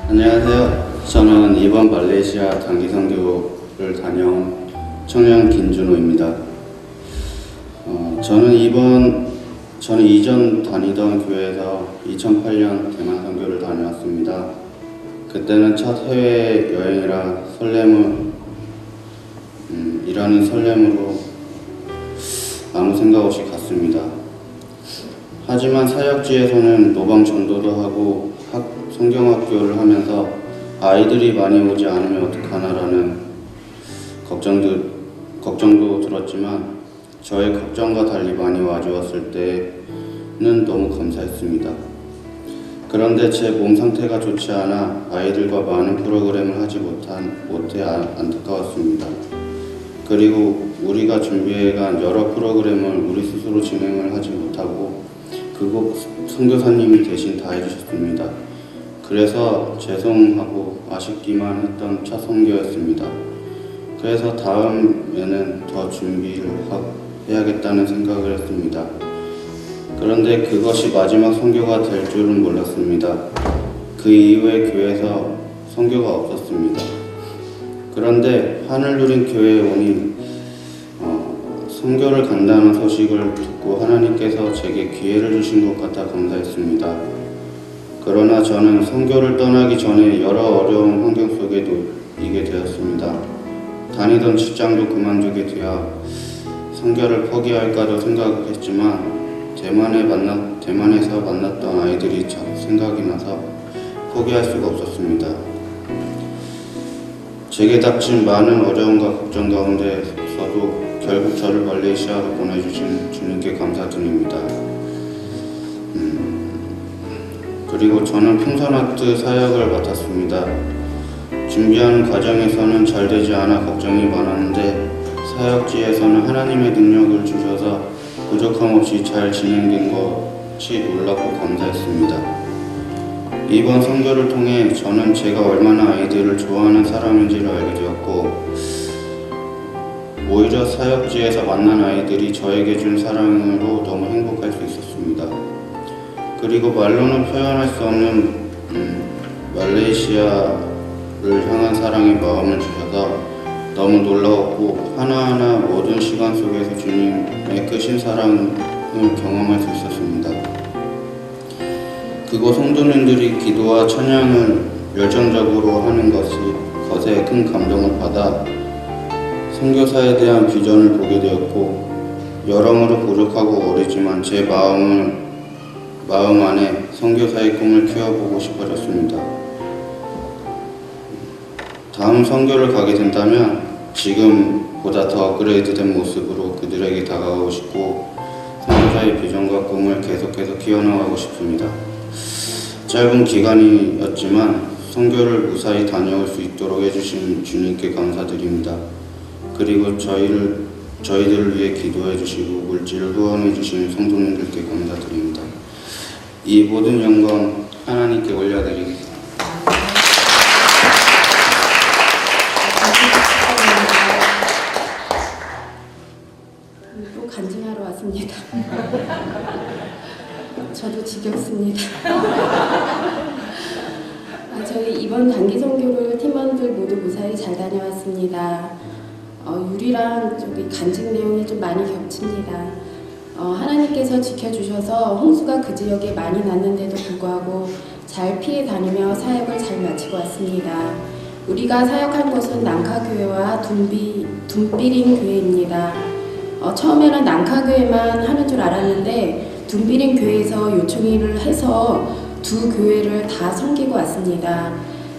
안녕하세요. 저는 이번 말레이시아 단기 선교를 다녀온 청년 김준호입니다. 저는 이전 다니던 교회에서 2008년 대만 선교를 다녀왔습니다. 그때는 첫 해외 여행이라 일하는 설렘으로 아무 생각 없이 갔습니다. 하지만 사역지에서는 노방 전도도 하고 성경학교를 하면서 아이들이 많이 오지 않으면 어떡하나라는 걱정도 들었지만 저의 걱정과 달리 많이 와주었을 때는 너무 감사했습니다. 그런데 제 몸 상태가 좋지 않아 아이들과 많은 프로그램을 하지 못해 안타까웠습니다. 그리고 우리가 준비해간 여러 프로그램을 우리 스스로 진행을 하지 못하고 그곳 선교사님이 대신 다 해주셨습니다. 그래서 죄송하고 아쉽기만 했던 첫 선교였습니다. 그래서 다음에는 더 준비를 해야겠다는 생각을 했습니다. 그런데 그것이 마지막 선교가 될 줄은 몰랐습니다. 그 이후에 교회에서 선교가 없었습니다. 그런데 하늘누린 교회에 오니 선교를 간다는 소식을 듣고 하나님께서 제게 기회를 주신 것 같아 감사했습니다. 그러나 저는 선교를 떠나기 전에 여러 어려운 환경 속에 놓이게 되었습니다. 다니던 직장도 그만두게 되어 선교를 포기할까도 생각을 했지만 대만에서 만났던 아이들이 자꾸 생각이 나서 포기할 수가 없었습니다. 제게 닥친 많은 어려움과 걱정 가운데서도 결국 저를 말레이시아로 보내주신 주님께 감사드립니다. 그리고 저는 풍선아트 사역을 맡았습니다. 준비하는 과정에서는 잘 되지 않아 걱정이 많았는데 사역지에서는 하나님의 능력을 주셔서 부족함 없이 잘 진행된 것이 놀랍고 감사했습니다. 이번 선교를 통해 저는 제가 얼마나 아이들을 좋아하는 사람인지를 알게 되었고 오히려 사역지에서 만난 아이들이 저에게 준 사랑으로 너무 행복할 수 있었습니다. 그리고 말로는 표현할 수 없는 말레이시아를 향한 사랑의 마음을 주셔서 너무 놀라웠고 하나하나 모든 시간 속에서 주님의 크신 사랑을 경험할 수 있었습니다. 그곳 성도님들이 기도와 찬양을 열정적으로 하는 것에 큰 감동을 받아 선교사에 대한 비전을 보게 되었고 여러모로 부족하고 어리지만 제 마음 안에 선교사의 꿈을 키워보고 싶어졌습니다. 다음 선교를 가게 된다면 지금보다 더 업그레이드된 모습으로 그들에게 다가가고 싶고 선교사의 비전과 꿈을 계속해서 키워나가고 싶습니다. 짧은 기간이었지만 선교를 무사히 다녀올 수 있도록 해주신 주님께 감사드립니다. 그리고 저희들을 위해 기도해 주시고 물질을 후원해 주신 성도님들께 감사드립니다. 이 모든 영광 하나님께 올려드리겠습니다. 또 간증하러 왔습니다. 저도 지겹습니다. 저희 이번 단기 선교를 팀원들 모두 무사히 잘 다녀왔습니다. 유리랑 간증 내용이 좀 많이 겹칩니다. 하나님께서 지켜주셔서 홍수가 그 지역에 많이 났는데도 불구하고 잘 피해 다니며 사역을 잘 마치고 왔습니다. 우리가 사역한 곳은 난카교회와 둠비린 교회입니다. 처음에는 난카교회만 하는 줄 알았는데 둠비린 교회에서 요청을 해서 두 교회를 다 섬기고 왔습니다.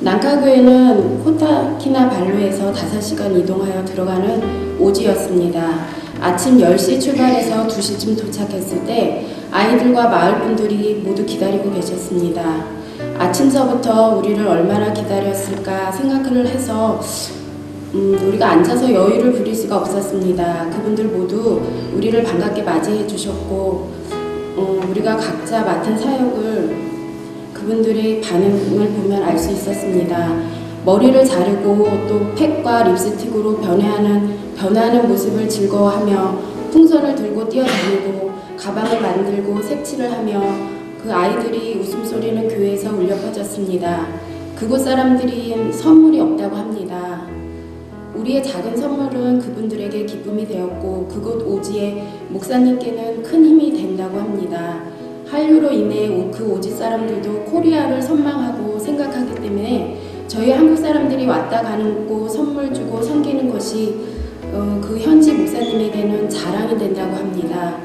난카교회는 코타키나발루에서 5시간 이동하여 들어가는 오지였습니다. 아침 10시 출발해서 2시쯤 도착했을 때 아이들과 마을분들이 모두 기다리고 계셨습니다. 아침서부터 우리를 얼마나 기다렸을까 생각을 해서 우리가 앉아서 여유를 부릴 수가 없었습니다. 그분들 모두 우리를 반갑게 맞이해 주셨고 우리가 각자 맡은 사역을 그분들의 반응을 보면 알 수 있었습니다. 머리를 자르고 또 팩과 립스틱으로 변화하는 모습을 즐거워하며 풍선을 들고 뛰어다니고 가방을 만들고 색칠을 하며 그 아이들이 웃음소리는 교회에서 울려 퍼졌습니다. 그곳 사람들이 선물이 없다고 합니다. 우리의 작은 선물은 그분들에게 기쁨이 되었고 그곳 오지의 목사님께는 큰 힘이 된다고 합니다. 한류로 인해 그 오지 사람들도 코리아를 선망하고 생각하기 때문에 저희 한국 사람들이 왔다 가는 곳 선물 주고 섬기는 것이 그 현지 목사님에게는 자랑이 된다고 합니다.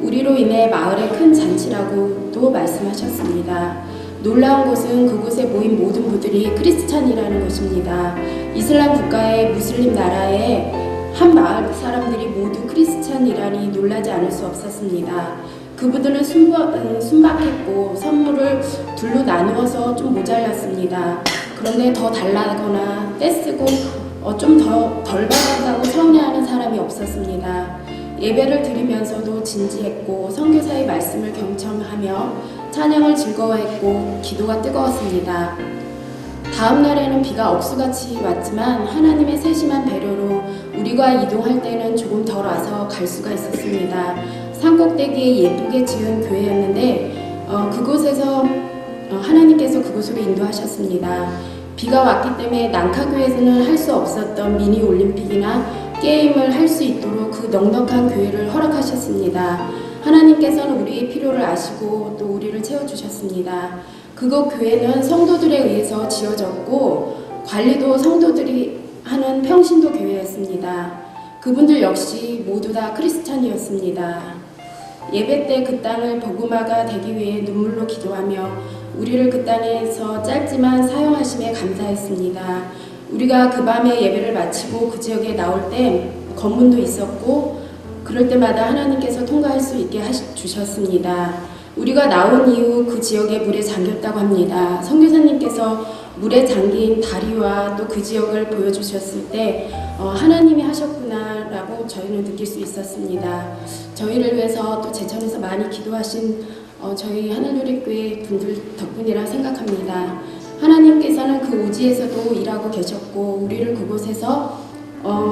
우리로 인해 마을에 큰 잔치라고도 말씀하셨습니다. 놀라운 것은 그곳에 모인 모든 분들이 크리스찬이라는 것입니다. 이슬람 국가의 무슬림 나라의 한 마을 사람들이 모두 크리스찬이라니 놀라지 않을 수 없었습니다. 그분들은 순박했고 선물을 둘로 나누어서 좀 모자랐습니다. 그런데 더 달라거나 떼쓰고 좀 더 덜 받았다고 서운해하는 사람이 없었습니다. 예배를 드리면서도 진지했고 선교사의 말씀을 경청하며 찬양을 즐거워했고 기도가 뜨거웠습니다. 다음 날에는 비가 억수같이 왔지만 하나님의 세심한 배려로 우리가 이동할 때는 조금 덜 와서 갈 수가 있었습니다. 산꼭대기에 예쁘게 지은 교회였는데 그곳에서 하나님께서 그곳으로 인도하셨습니다. 비가 왔기 때문에 난카교에서는 할 수 없었던 미니 올림픽이나 게임을 할 수 있도록 그 넉넉한 교회를 허락하셨습니다. 하나님께서는 우리의 필요를 아시고 또 우리를 채워주셨습니다. 그곳 교회는 성도들에 의해서 지어졌고 관리도 성도들이 하는 평신도 교회였습니다. 그분들 역시 모두 다 크리스찬이었습니다. 예배 때 그 땅을 복음화가 되기 위해 눈물로 기도하며 우리를 그 땅에서 짧지만 사용하심에 감사했습니다. 우리가 그 밤에 예배를 마치고 그 지역에 나올 때 검문도 있었고 그럴 때마다 하나님께서 통과할 수 있게 주셨습니다. 우리가 나온 이후 그 지역에 물에 잠겼다고 합니다. 선교사님께서 물에 잠긴 다리와 또 그 지역을 보여주셨을 때 하나님이 하셨구나라고 저희는 느낄 수 있었습니다. 저희를 위해서 또 제천에서 많이 기도하신 저희 하늘누리교회 분들 덕분이라 생각합니다. 하나님께서는 그 오지에서도 일하고 계셨고 우리를 그곳에서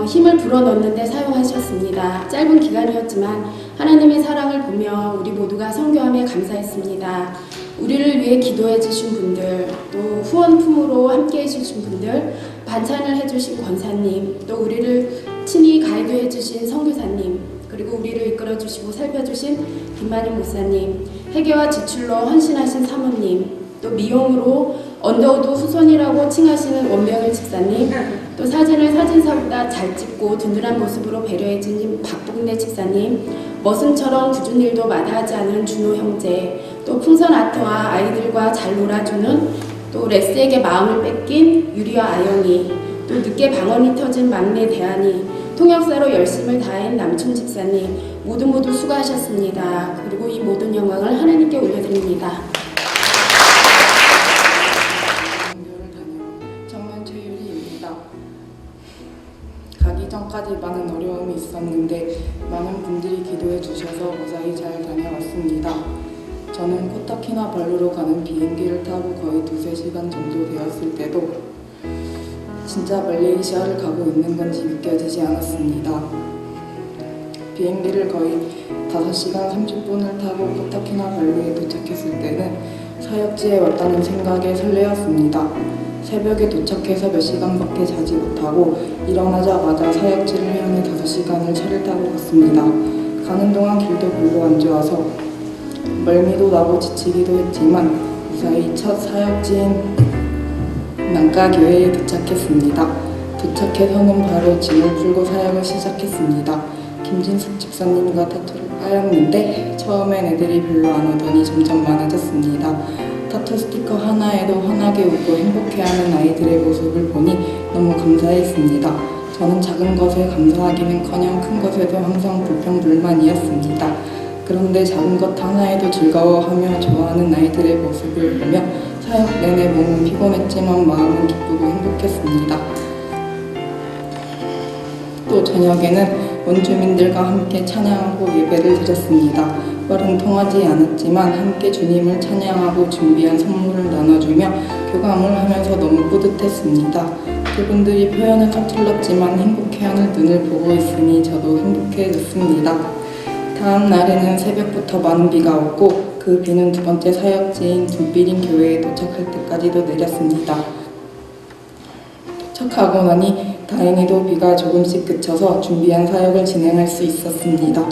힘을 불어넣는데 사용하셨습니다. 짧은 기간이었지만 하나님의 사랑을 보며 우리 모두가 선교함에 감사했습니다. 우리를 위해 기도해 주신 분들, 또 후원품으로 함께 해주신 분들, 반찬을 해주신 권사님, 또 우리를 친히 가이드해 주신 선교사님, 그리고 우리를 이끌어 주시고 살펴주신 김만희 목사님, 회개와 지출로 헌신하신 사모님, 또 미용으로 언더우드 후손이라고 칭하시는 원병일 집사님, 또 사진을 사진사보다 잘 찍고 든든한 모습으로 배려해주신 박복래 집사님, 머슴처럼 굳은 일도 마다하지 않은 준호 형제, 또 풍선 아트와 아이들과 잘 놀아주는 또 레스에게 마음을 뺏긴 유리와 아영이, 또 늦게 방언이 터진 막내 대한이, 통역사로 열심을 다한 남춘 집사님 모두 수고하셨습니다. 그리고 이 모든 영광을 하나님께 올려드립니다. 정면 최유리입니다. 가기 전까지 많은 어려움이 있었는데 많은 분들이 기도해 주셔서 무사히 잘 다녀왔습니다. 저는 코타키나발루로 가는 비행기를 타고 거의 2-3시간 정도 되었을 때도 진짜 말레이시아를 가고 있는 건지 믿겨지지 않았습니다. 비행기를 거의 5시간 30분을 타고 코타키나발루에 도착했을 때는 사역지에 왔다는 생각에 설레었습니다. 새벽에 도착해서 몇 시간밖에 자지 못하고 일어나자마자 사역지를 향해 5시간을 차를 타고 갔습니다. 가는 동안 길도 별로 안 좋아서 멀미도 나고 지치기도 했지만 무사히 첫 사역지인 난카교회에 도착했습니다. 도착해서는 바로 짐을 풀고 사역을 시작했습니다. 김진숙 집사님과 타투를 하였는데 처음엔 애들이 별로 안 오더니 점점 많아졌습니다. 타투 스티커 하나에도 환하게 웃고 행복해하는 아이들의 모습을 보니 너무 감사했습니다. 저는 작은 것에 감사하기는커녕 큰 것에도 항상 불평불만이었습니다. 그런데 작은 것 하나에도 즐거워하며 좋아하는 아이들의 모습을 보며 사역 내내 몸은 피곤했지만 마음은 기쁘고 행복했습니다. 또 저녁에는 원주민들과 함께 찬양하고 예배를 드렸습니다. 말은 통하지 않았지만 함께 주님을 찬양하고 준비한 선물을 나눠주며 교감을 하면서 너무 뿌듯했습니다. 그분들이 표현은 서툴렀지만 행복해하는 눈을 보고 있으니 저도 행복해졌습니다. 다음 날에는 새벽부터 많은 비가 왔고 그 비는 두 번째 사역지인 김비린 교회에 도착할 때까지도 내렸습니다. 도착하고 나니 다행히도 비가 조금씩 그쳐서 준비한 사역을 진행할 수 있었습니다.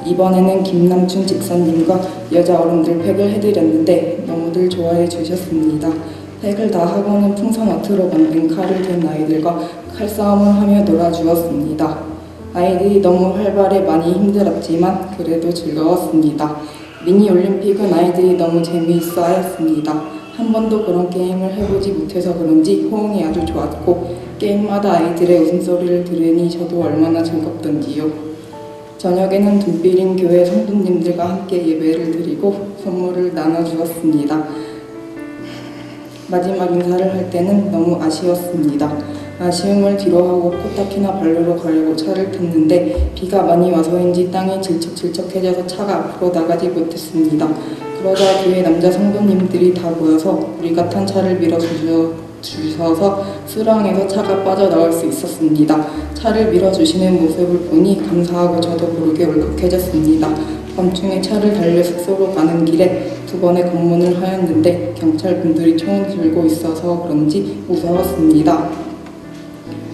이번에는 김남춘 집사님과 여자 어른들 팩을 해드렸는데 너무들 좋아해 주셨습니다. 팩을 다 하고는 풍선아트로 만든 칼을 든 아이들과 칼싸움을 하며 놀아주었습니다. 아이들이 너무 활발해 많이 힘들었지만 그래도 즐거웠습니다. 미니올림픽은 아이들이 너무 재미있어 하였습니다. 한 번도 그런 게임을 해보지 못해서 그런지 호응이 아주 좋았고 게임마다 아이들의 웃음소리를 들으니 저도 얼마나 즐겁던지요. 저녁에는 둠비린 교회 성도님들과 함께 예배를 드리고 선물을 나눠주었습니다. 마지막 인사를 할 때는 너무 아쉬웠습니다. 아쉬움을 뒤로하고 코타키나 발루로 가려고 차를 탔는데 비가 많이 와서인지 땅이 질척질척해져서 차가 앞으로 나가지 못했습니다. 그러자 뒤에 남자 성도님들이 다 모여서 우리가 탄 차를 밀어주셔서 수렁에서 차가 빠져나올 수 있었습니다. 차를 밀어주시는 모습을 보니 감사하고 저도 모르게 울컥해졌습니다. 밤중에 차를 달려 숙소로 가는 길에 두 번의 검문을 하였는데 경찰분들이 총을 들고 있어서 그런지 무서웠습니다.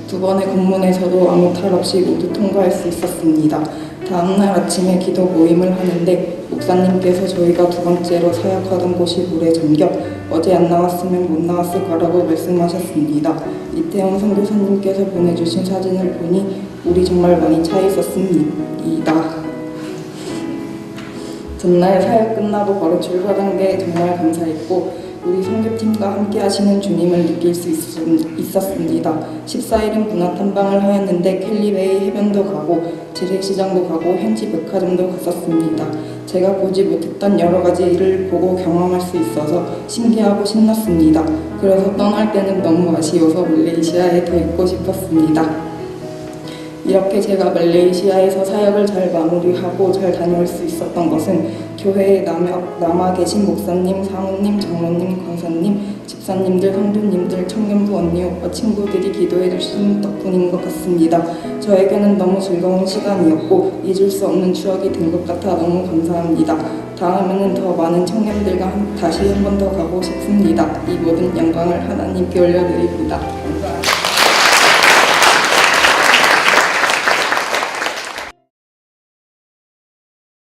두 번의 검문에서도 아무 탈 없이 모두 통과할 수 있었습니다. 다음날 아침에 기도 모임을 하는데 목사님께서 저희가 두 번째로 사역하던 곳이 물에 잠겨 어제 안 나왔으면 못 나왔을 거라고 말씀하셨습니다. 이태원 선교사님께서 보내주신 사진을 보니 물이 정말 많이 차 있었습니다. 전날 사역 끝나고 바로 출발한 게 정말 감사했고 우리 선교팀과 함께 하시는 주님을 느낄 수 있었습니다. 14일은 문화탐방을 하였는데 캘리베이 해변도 가고 재래시장도 가고 현지 백화점도 갔었습니다. 제가 보지 못했던 여러 가지 일을 보고 경험할 수 있어서 신기하고 신났습니다. 그래서 떠날 때는 너무 아쉬워서 말레이시아에 더 있고 싶었습니다. 이렇게 제가 말레이시아에서 사역을 잘 마무리하고 잘 다녀올 수 있었던 것은 교회에 남아 계신 목사님, 사모님, 장로님, 권사님, 집사님들, 성도님들, 청년부 언니, 오빠, 친구들이 기도해 주신 덕분인 것 같습니다. 저에게는 너무 즐거운 시간이었고 잊을 수 없는 추억이 된 것 같아 너무 감사합니다. 다음에는 더 많은 청년들과 다시 한 번 더 가고 싶습니다. 이 모든 영광을 하나님께 올려드립니다. 감사합니다.